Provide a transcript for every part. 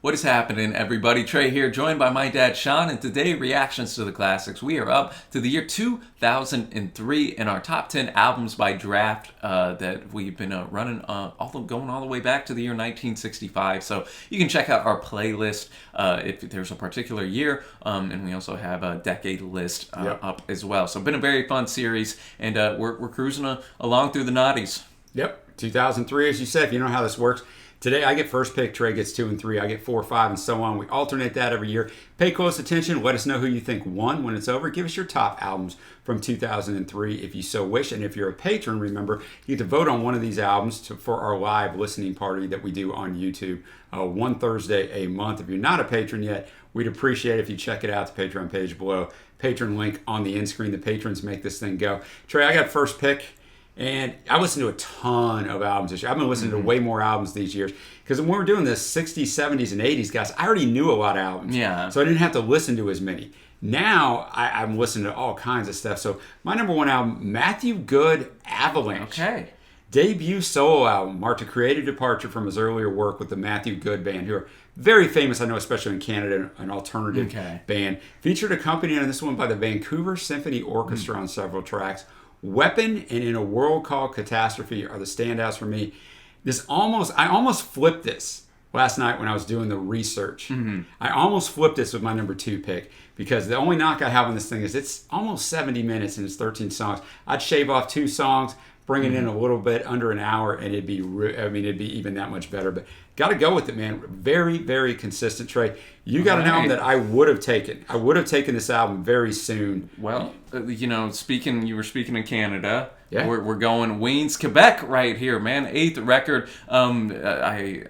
What is happening, everybody? Trey here, joined by my dad, Sean, and today, reactions to the classics. We are up to the year 2003 in our top 10 albums by draft that we've been running, going all the way back to the year 1965. So you can check out our playlist if there's a particular year, and we also have a decade list up as well. So been a very fun series, and we're cruising along through the noughties. Yep, 2003, as you said. If you know how this works, today I get first pick, Trey gets 2 and 3, I get 4, 5, and so on. We alternate that every year. Pay close attention. Let us know who you think won when it's over. Give us your top albums from 2003 if you so wish. And if you're a patron, remember, you get to vote on one of these albums for our live listening party that we do on YouTube one Thursday a month. If you're not a patron yet, we'd appreciate it if you check it out, the Patreon page below. Patron link on the end screen. The patrons make this thing go. Trey, I got first pick. And I listened to a ton of albums this year. I've been listening to way more albums these years. Because when we were doing this 60s, 70s, and 80s, guys, I already knew a lot of albums. Yeah. So I didn't have to listen to as many. Now, I'm listening to all kinds of stuff. So my number one album, Matthew Good, Avalanche. Okay. Debut solo album, marked a creative departure from his earlier work with the Matthew Good Band, who are very famous, I know, especially in Canada, an alternative band. Featured accompanied on this one by the Vancouver Symphony Orchestra on several tracks. Weapon and In a World Called Catastrophe are the standouts for me. I almost flipped this last night when I was doing the research. I almost flipped this with my number 2 pick because the only knock I have on this thing is it's almost 70 minutes and it's 13 songs. I'd shave off 2 songs, bring it in a little bit under an hour, and it'd be even that much better. But got to go with it, man. Very, very consistent. Trey, you got an album that I would have taken. I would have taken this album very soon. Well, you were speaking in Canada. Yeah. We're going Ween's Quebec right here, man. 8th record. I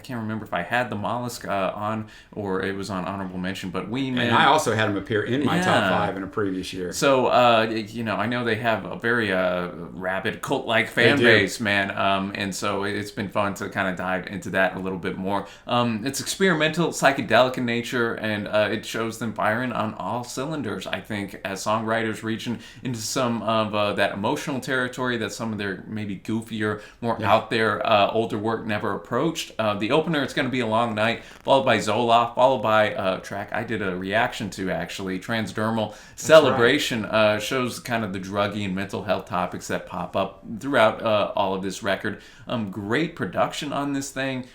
can't remember if I had the Mollusk on or it was on honorable mention, but Ween, man. And I also had him appear in my top 5 in a previous year. So, I know they have a very rabid cult-like fan base, man. And so it's been fun to kind of dive into that a little bit more. It's experimental, psychedelic in nature, and it shows them firing on all cylinders, I think, as songwriters reaching into some of that emotional territory that some of their maybe goofier, more out there older work never approached. The opener, It's Gonna Be a Long Night, followed by Zola, followed by a track I did a reaction to, actually, Transdermal Celebration. Shows kind of the druggy and mental health topics that pop up throughout all of this record. Great production on this thing.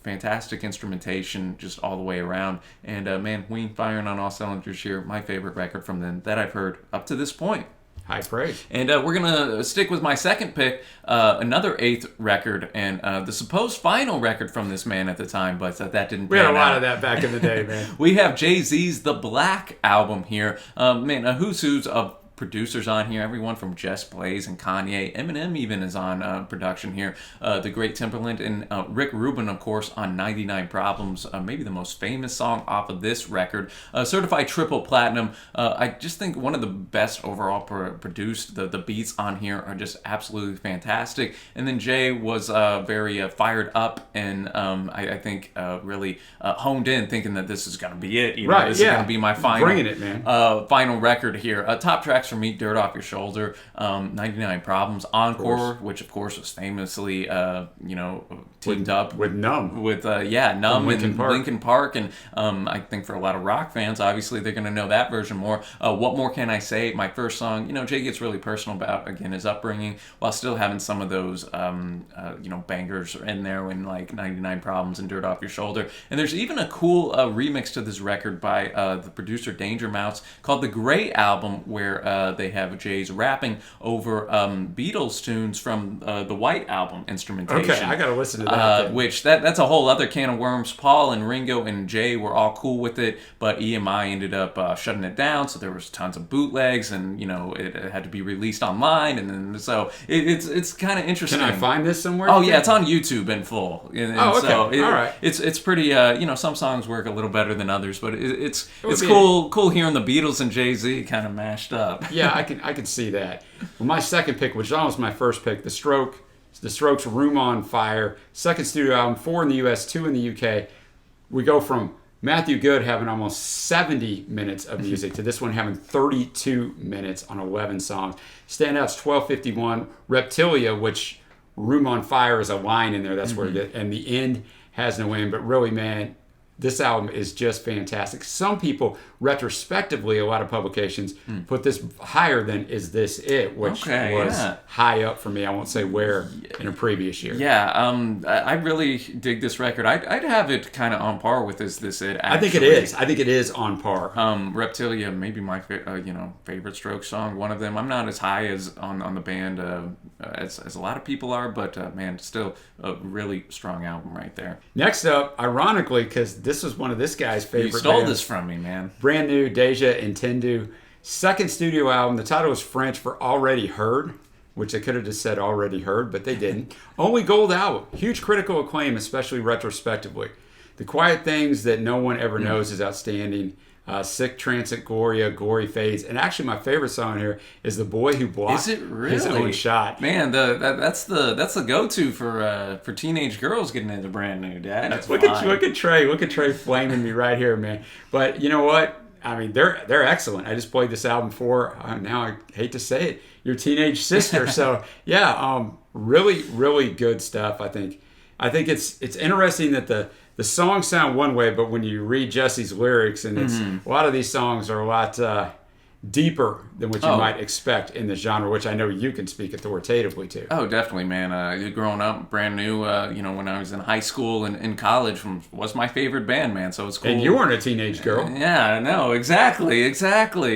Fantastic instrumentation just all the way around. And man, Ween firing on all cylinders here. My favorite record from them that I've heard up to this point. High praise. And we're going to stick with my second pick, another 8th record, and the supposed final record from this man at the time, but that didn't We had a lot of that back in the day, man. We have Jay-Z's The Black album here. Man, a who's who's of producers on here, everyone from Just Blaze and Kanye. Eminem even is on production here. The great Timberland and Rick Rubin, of course, on 99 Problems, maybe the most famous song off of this record. Certified triple platinum. I just think one of the best overall produced. The beats on here are just absolutely fantastic. And then Jay was very fired up and I think really honed in, thinking that this is going to be it. This is going to be my final, bringing it, man. Final record here. Top tracks for me, Dirt Off Your Shoulder, 99 Problems, Encore, which of course was famously teamed up with Numb. With Numb Linkin Park. Linkin Park, and I think for a lot of rock fans, obviously they're going to know that version more. What More Can I Say? My first song. Jay gets really personal about, again, his upbringing, while still having some of those bangers in there, when like 99 Problems and Dirt Off Your Shoulder. And there's even a cool remix to this record by the producer Danger Mouse called The Grey Album, where they have jayz rapping over Beatles tunes from the White Album instrumentation. Okay, I gotta listen to that. Which that's a whole other can of worms. Paul and Ringo and Jay were all cool with it, but EMI ended up shutting it down. So there was tons of bootlegs, and it had to be released online, and then so it's kind of interesting. Can I find this somewhere? Oh yeah, it's on YouTube in full. And okay, so all right. It's pretty. Some songs work a little better than others, but it's cool hearing the Beatles and Jay-Z kind of mashed up. Yeah, I can see that. Well, my second pick, which is almost my first pick, The Strokes' Room on Fire, second studio album, 4 in the US, 2 in the UK. We go from Matthew Good having almost 70 minutes of music to this one having 32 minutes on 11 songs. Standouts 1251, Reptilia, which Room on Fire is a line in there. That's where it is. And The End has no end. But really, man, this album is just fantastic. Some people, retrospectively, a lot of publications put this higher than Is This It, which was high up for me. I won't say where in a previous year. Yeah, I really dig this record. I'd have it kind of on par with Is This It, actually. I think it is. I think it is on par. Reptilia, maybe my favorite Strokes song, one of them. I'm not as high as on the band as a lot of people are, but man, still a really strong album right there. Next up, ironically, because this was one of this guy's favorite You stole bands, this from me, man. Brand new, Deja Entendu. Second studio album. The title was French for Already Heard, which they could have just said Already Heard, but they didn't. Only gold album. Huge critical acclaim, especially retrospectively. The Quiet Things That No One Ever Knows is outstanding. Sick Transit Gloria, Gory Fades, and actually my favorite song here is The Boy Who Blocked His Own Shot. Man, that's the go-to for teenage girls getting into brand new, Dad. Look at Trey flaming me right here, man. But you know what? I mean, they're excellent. I just played this album for now I hate to say it, your teenage sister. So yeah, really, really good stuff. I think it's interesting that the songs sound one way, but when you read Jesse's lyrics, and it's a lot of these songs are a lot deeper than what you might expect in the genre, which I know you can speak authoritatively to. Oh, definitely, man. Growing up, brand new, when I was in high school and in college, was my favorite band, man. So it's cool. And you weren't a teenage girl. Yeah, no, exactly.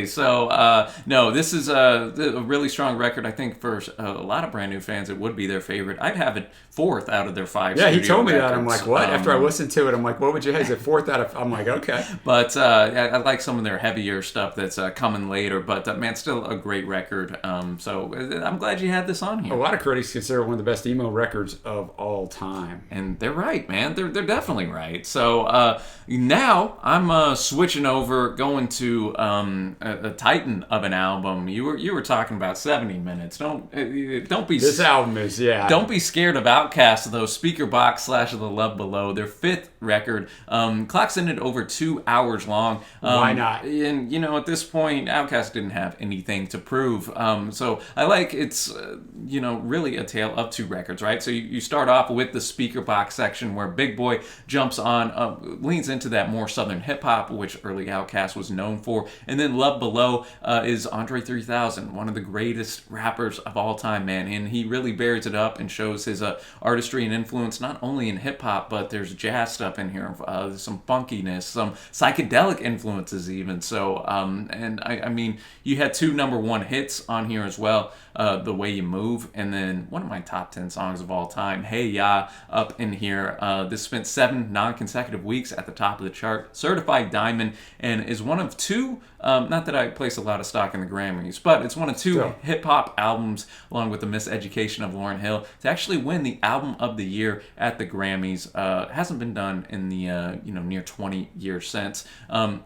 So, no, this is a really strong record. I think for a lot of brand new fans, it would be their favorite. I'd have it fourth out of their 5 Yeah, he told me records. that. I'm like, what? After I listened to it, I'm like, what would you have? Is it fourth out of... I'm like, okay. But I like some of their heavier stuff that's coming later. But, man, still a great record. So I'm glad you had this on here. A lot of critics consider it one of the best emo records of all time. And they're right, man. They're definitely right. So now I'm switching over, going to a titan of an album. You were talking about 70 minutes. Don't be... This album is, yeah. Don't be scared of Outcast, though. Speaker Box / The Love Below, their 5th record, clocks in at over 2 hours long. Why not? And at this point, Outcast didn't have anything to prove. So I like it's really a tale of two records, right? So you start off with the Speaker Box section where Big Boy jumps on, leans into that more southern hip hop, which early Outcast was known for, and then Love Below is Andre 3000, one of the greatest rappers of all time, man, and he really bears it up and shows his artistry and influence not only in hip hop, but there's jazz stuff in here, some funkiness, some psychedelic influences even. So and I mean, you had 2 #1 hits on here as well, The Way You Move, and then one of my top 10 songs of all time, Hey Ya, up in here. This spent 7 non-consecutive weeks at the top of the chart, certified diamond, and is one of 2, not that I place a lot of stock in the Grammys, but it's one of 2 hip-hop albums, along with The Miseducation of Lauryn Hill, to actually win the Album of the Year at the Grammys. Hasn't been done in the near 20 years since.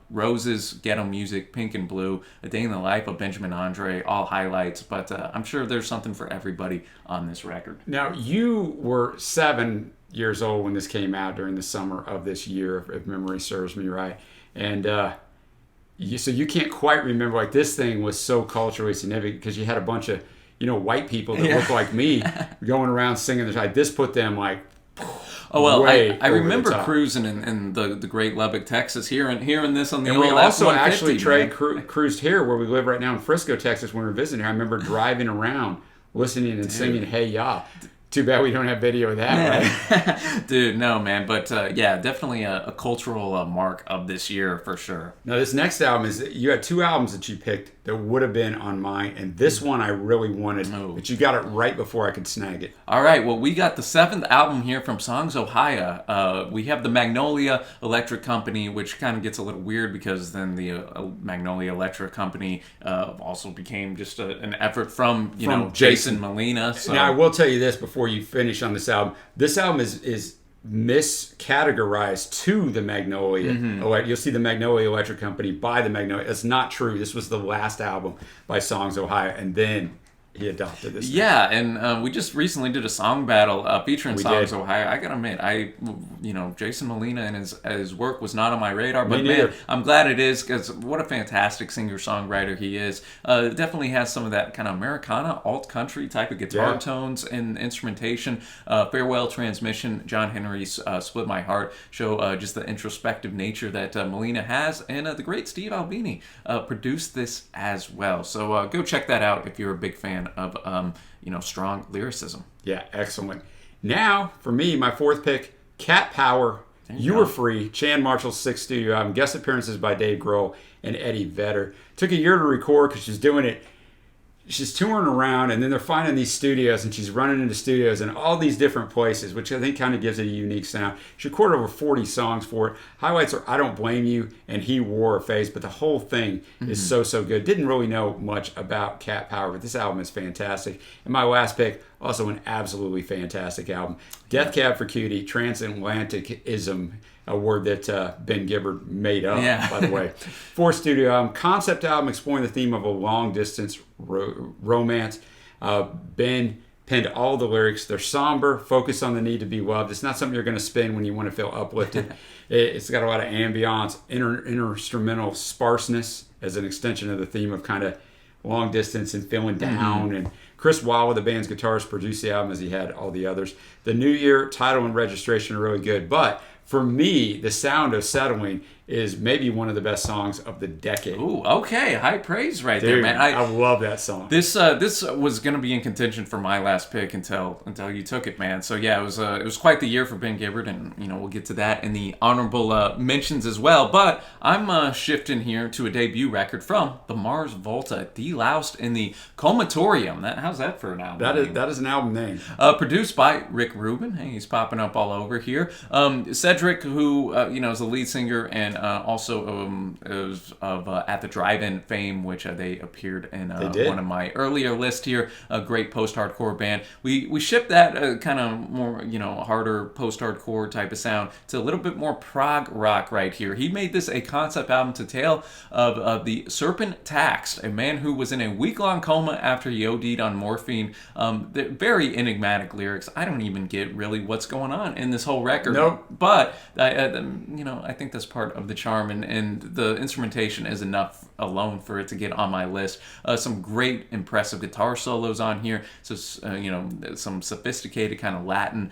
Roses, Ghetto Music, Pink and Blue, A Day in the Life of Benjamin Andre, all highlights, but I'm sure there's something for everybody on this record. Now, you were 7 years old when this came out during the summer of this year, if memory serves me right. And so you can't quite remember, like, this thing was so culturally significant because you had a bunch of, white people that look like me going around singing this. Like, this put them, like... Oh, well, I remember cruising in the great Lubbock, Texas, hearing this on the old F-150. And we also actually cruised here where we live right now in Frisco, Texas, when we were visiting here. I remember driving around, listening and singing Hey Ya. Too bad we don't have video of that, right? Dude, no, man. But, yeah, definitely a cultural mark of this year for sure. Now, this next album is... You had 2 albums that you picked that would have been on mine, and this one I really wanted, but you got it right before I could snag it. All right, well, we got the 7th album here from Songs Ohio. We have the Magnolia Electric Company, which kind of gets a little weird because then the Magnolia Electric Company also became just an effort from Jason Molina. So. Now, I will tell you this before you finish on this album. This album is miscategorized to the Magnolia. You'll see the Magnolia Electric Company by the Magnolia. That's not true. This was the last album by Songs Ohio, and then he adopted this. Yeah, and we just recently did a song battle featuring We songs. did. So I gotta admit, Jason Molina and his work was not on my radar, but neither. man, I'm glad it is because what a fantastic singer-songwriter he is. Definitely has some of that kind of Americana, alt country type of guitar tones and instrumentation. Farewell Transmission, John Henry's Split My Heart show just the introspective nature that Molina has, and the great Steve Albini produced this as well. So go check that out if you're a big fan of strong lyricism. Yeah, excellent. Now, for me, my fourth pick, Cat Power, You Were Free, Chan Marshall's sixth studio album, guest appearances by Dave Grohl and Eddie Vedder. Took a year to record because she's doing it. She's touring around, and then they're finding these studios, and she's running into studios in all these different places, which I think kind of gives it a unique sound. She recorded over 40 songs for it. Highlights are I Don't Blame You and He Wore a Face, but the whole thing is so good. Didn't really know much about Cat Power, but this album is fantastic. And my last pick, also an absolutely fantastic album, Death Cab for Cutie, Transatlanticism, a word that Ben Gibbard made up, by the way. Fourth studio album, concept album exploring the theme of a long-distance romance. Ben penned all the lyrics. They're somber, focused on the need to be loved. It's not something you're going to spin when you want to feel uplifted. It's got a lot of ambiance, instrumental sparseness as an extension of the theme of kind of long distance and feeling down. And Chris Wawa, the band's guitarist, produced the album as he had all the others. The New Year title and registration are really good, but for me, the sound of Settling is maybe one of the best songs of the decade. Ooh, okay. High praise right there, man. I love that song. This was going to be in contention for my last pick until you took it, man. So yeah, it was quite the year for Ben Gibbard, and we'll get to that in the honorable mentions as well. But I'm shifting here to a debut record from the Mars Volta, Deloused in the Comatorium. How's that for an album? That is an album name. Produced by Rick Rubin. Hey, he's popping up all over here. Cedric, who is the lead singer and also is of At the Drive-In fame, which they appeared in one of my earlier lists here. A great post-hardcore band. We shipped that kind of more harder post-hardcore type of sound to a little bit more prog rock right here. He made this a concept album to tale of the Serpent Taxed, a man who was in a week-long coma after he OD'd on morphine. Very enigmatic lyrics. I don't even get really what's going on in this whole record. Nope. But I think that's part of the charm, and the instrumentation is enough alone for it to get on my list. Some great, impressive guitar solos on here. So some sophisticated kind of Latin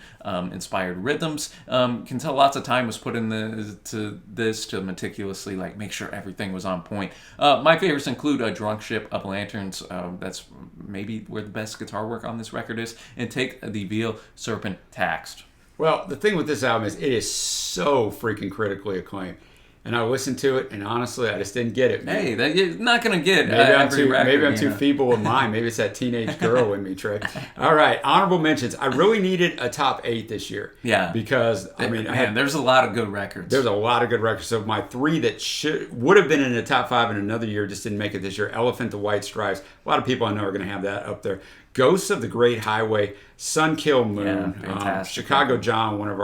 inspired rhythms. Can tell lots of time was put into this to meticulously make sure everything was on point. My favorites include Drunk Ship of Lanterns. That's maybe where the best guitar work on this record is, and Take the Veil, Serpent Taxed. Well, the thing with this album is it is so freaking critically acclaimed. And I listened to it, and honestly, I just didn't get it. Hey, you're not going to get maybe I'm too feeble with mine. Maybe it's that teenage girl in me, Trey. All right, honorable mentions. I really needed a top 8 this year. Yeah. Because, there's a lot of good records. There's a lot of good records. So my 3 that would have been in the top 5 in another year just didn't make it this year. Elephant, The White Stripes. A lot of people I know are going to have that up there. Ghosts of the Great Highway, Sun Kill Moon. Yeah, fantastic. Chicago John, one of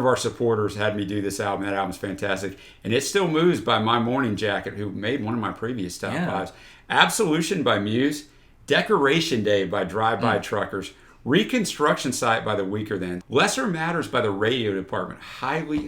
our supporters, had me do this album. That album's fantastic. And It Still Moves by My Morning Jacket, who made one of my previous top 5s. Absolution by Muse. Decoration Day by Drive-By Truckers. Reconstruction Site by The Weaker Than. Lesser Matters by the Radio Department. Highly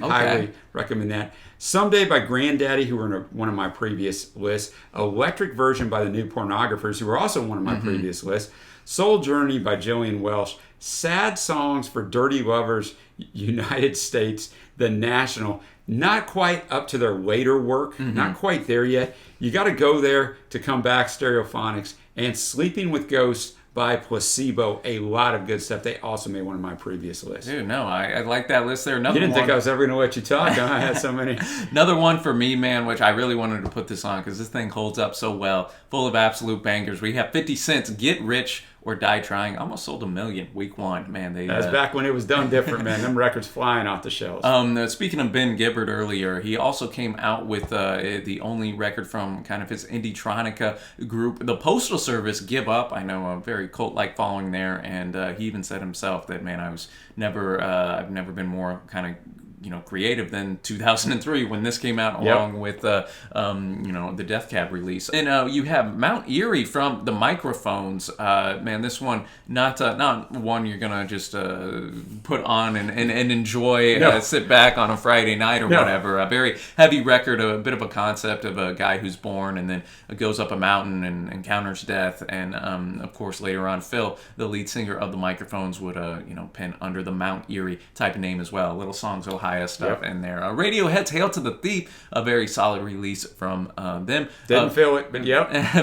recommend that. Someday by Granddaddy, who were in one of my previous lists. Electric Version by the New Pornographers, who were also one of my previous lists. Soul Journey by Jillian Welsh. Sad Songs for Dirty Lovers, United States, The National. Not quite up to their later work. Not quite there yet. You got to go there to come back. Stereophonics. And Sleeping with Ghosts by Placebo. A lot of good stuff. They also made one of my previous lists. Dude, no, I like that list there. You didn't think I was ever going to let you talk, huh? I had so many. Another one for me, man, which I really wanted to put this on because this thing holds up so well. Full of absolute bangers. We have 50 Cent's Get Rich or Die Trying. Almost sold 1 million week 1. Man, that's back when it was done different, man. Them records flying off the shelves. Speaking of Ben Gibbard earlier, he also came out with the only record from kind of his indie-tronica group, the Postal Service, Give Up. I know a very cult-like following there, and he even said himself that, man, I've never been more kind of creative than 2003 when this came out, along with the Death Cab release. And you have Mount Erie from the Microphones. Man, this one not one you're gonna just put on and enjoy, sit back on a Friday night or whatever. A very heavy record, a bit of a concept of a guy who's born and then goes up a mountain and encounters death. And of course, later on, Phil, the lead singer of the Microphones, would pen under the Mount Erie type of name as well. Little Songs Ohio stuff in there. Radiohead's Hail to the Thief, a very solid release from them. Didn't feel it, but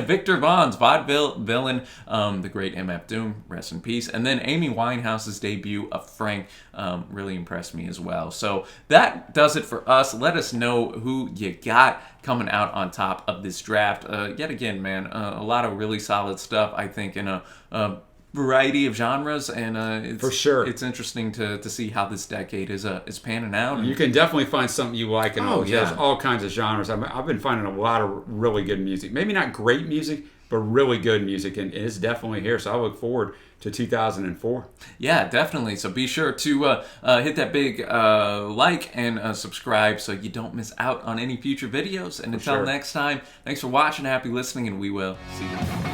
Victor Vaughn's Vaudeville Villain, the great MF Doom, rest in peace. And then Amy Winehouse's debut of Frank really impressed me as well. So that does it for us. Let us know who you got coming out on top of this draft. Yet again, man, a lot of really solid stuff, I think, in a variety of genres, and it's, for sure, it's interesting to see how this decade is panning out. You can definitely find something you like in there's all kinds of genres. I've been finding a lot of really good music. Maybe not great music, but really good music, and it's definitely here. So I look forward to 2004. Yeah, definitely. So be sure to hit that big like and subscribe so you don't miss out on any future videos. And until next time, thanks for watching, happy listening, and we will see you.